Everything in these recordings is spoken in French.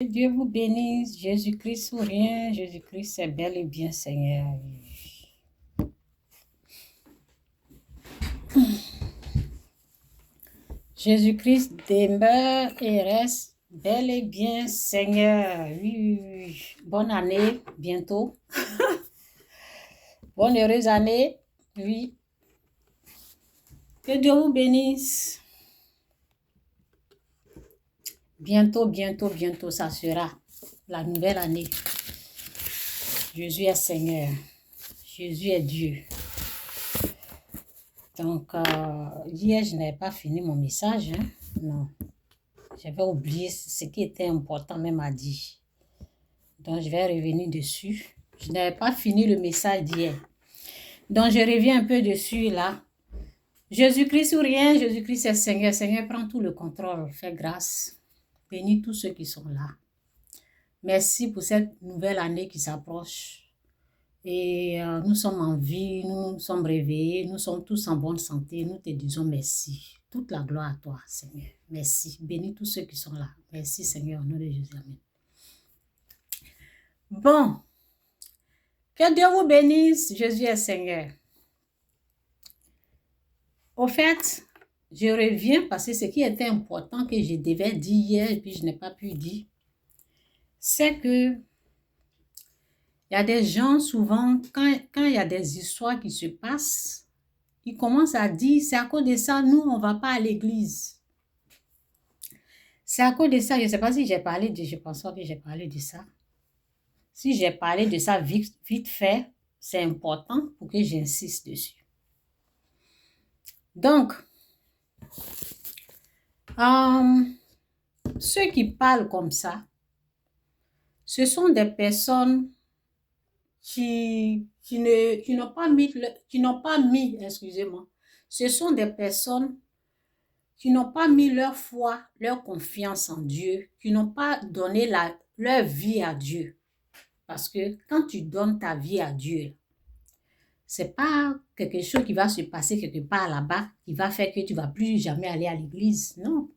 Que Dieu vous bénisse, Jésus-Christ ou rien, Jésus-Christ est bel et bien Seigneur. Jésus-Christ demeure et reste bel et bien Seigneur. Oui. Bonne année, bientôt. Bonne heureuse année, oui. Que Dieu vous bénisse. Bientôt, ça sera la nouvelle année. Jésus est Seigneur. Jésus est Dieu. Donc, hier, je n'avais pas fini mon message. Non. J'avais oublié ce qui était important même à dire. Donc, je vais revenir dessus. Je n'avais pas fini le message d'hier. Donc, je reviens un peu dessus là. Jésus-Christ ou rien, Jésus-Christ est Seigneur. Seigneur, prends tout le contrôle. Fais grâce. Bénis tous ceux qui sont là. Merci pour cette nouvelle année qui s'approche. Et nous sommes en vie, nous nous sommes réveillés, nous sommes tous en bonne santé. Nous te disons merci. Toute la gloire à toi, Seigneur. Merci. Bénis tous ceux qui sont là. Merci, Seigneur, au nom de Jésus. Amen. Bon. Que Dieu vous bénisse. Jésus est Seigneur. Au fait, je reviens parce que ce qui était important que je devais dire hier et puis je n'ai pas pu dire, c'est que il y a des gens souvent, quand il y a des histoires qui se passent, ils commencent à dire, c'est à cause de ça, nous, on ne va pas à l'église. C'est à cause de ça, je ne sais pas si j'ai parlé de, je pense pas que j'ai parlé de ça. Si j'ai parlé de ça vite fait, c'est important pour que j'insiste dessus. Donc, ceux qui parlent comme ça, ce sont des personnes qui n'ont pas mis, excusez-moi, ce sont des personnes qui n'ont pas mis leur foi, leur confiance en Dieu, qui n'ont pas donné leur vie à Dieu. Parce que quand tu donnes ta vie à Dieu, c'est pas quelque chose qui va se passer quelque part là-bas, qui va faire que tu vas plus jamais aller à l'église, non.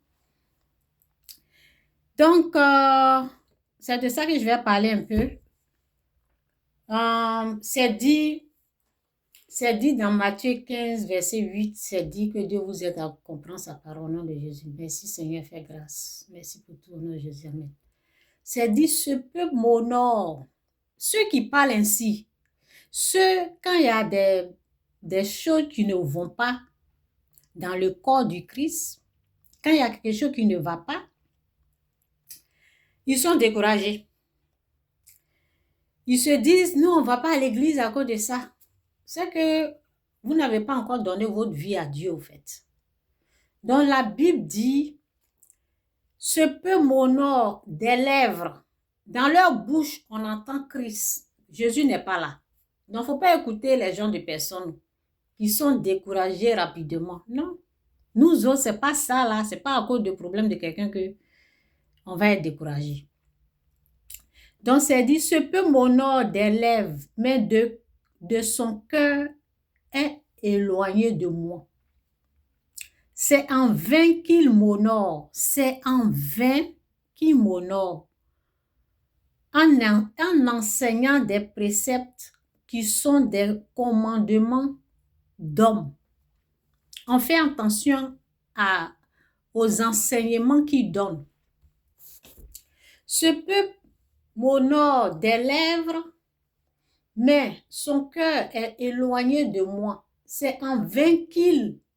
Donc, c'est de ça que je vais parler un peu. C'est dit dans Matthieu 15, verset 8, c'est dit que Dieu vous aide à comprendre sa parole au nom de Jésus. Merci Seigneur, fais grâce. Merci pour tout au nom de Jésus. Amen. C'est dit, ce peuple m'honore. Ceux qui parlent ainsi, quand il y a des choses qui ne vont pas dans le corps du Christ, quand il y a quelque chose qui ne va pas, ils sont découragés. Ils se disent, nous, on ne va pas à l'église à cause de ça. C'est que vous n'avez pas encore donné votre vie à Dieu, au fait. Donc, la Bible dit, ce peuple m'honore des lèvres. Dans leur bouche, on entend Christ. Jésus n'est pas là. Donc, il ne faut pas écouter les gens de personnes qui sont découragés rapidement. Non. Nous autres, ce n'est pas ça là. Ce n'est pas à cause de problème de quelqu'un qu'on va être découragé. Donc, c'est dit, ce peuple m'honore des lèvres, mais de son cœur est éloigné de moi. C'est en vain qu'il m'honore. C'est en vain qu'il m'honore. En enseignant des préceptes qui sont des commandements d'hommes. On fait attention aux enseignements qu'il donne. Ce peuple m'honore des lèvres, mais son cœur est éloigné de moi. C'est en vain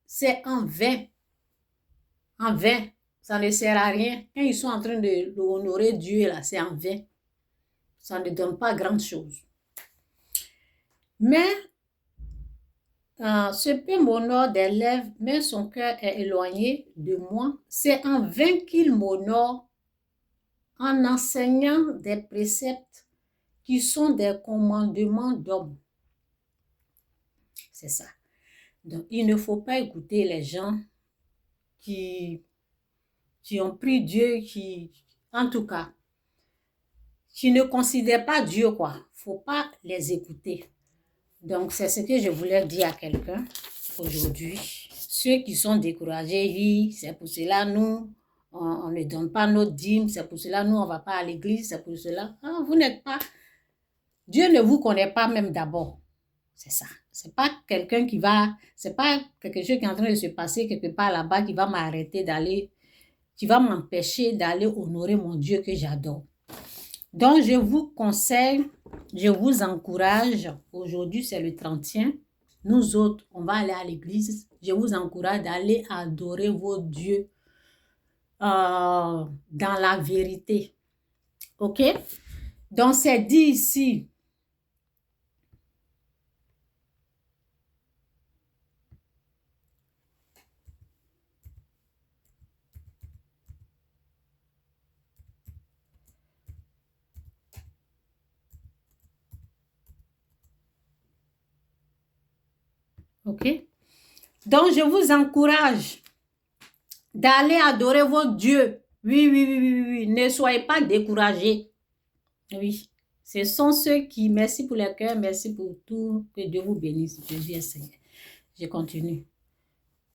c'est en vain. En vain, ça ne sert à rien. Quand ils sont en train de honorer Dieu, là, c'est en vain. Ça ne donne pas grand chose. Mais, ce peuple m'honore des lèvres, mais son cœur est éloigné de moi. C'est en vain qu'il m'honore en enseignant des préceptes qui sont des commandements d'hommes. C'est ça. Donc, il ne faut pas écouter les gens qui ont pris Dieu, en tout cas, qui ne considèrent pas Dieu, quoi. Il ne faut pas les écouter. Donc, c'est ce que je voulais dire à quelqu'un aujourd'hui. Ceux qui sont découragés, oui, c'est pour cela, nous, on ne donne pas notre dîme, c'est pour cela, nous, on ne va pas à l'église, c'est pour cela. Ah, vous n'êtes pas... Dieu ne vous connaît pas même d'abord. C'est ça. C'est pas quelqu'un qui va... C'est pas quelque chose qui est en train de se passer quelque part là-bas qui va m'arrêter d'aller... qui va m'empêcher d'aller honorer mon Dieu que j'adore. Donc, je vous conseille, je vous encourage. Aujourd'hui, c'est le 30e. Nous autres, on va aller à l'église. Je vous encourage d'aller adorer vos dieux dans la vérité. OK? Donc, c'est dit ici. OK? Donc, je vous encourage d'aller adorer vos dieux. Oui, oui, oui, oui, oui. Ne soyez pas découragés. Oui. Ce sont ceux qui... Merci pour le cœur, merci pour tout. Que Dieu vous bénisse. Je dis Seigneur. Je continue.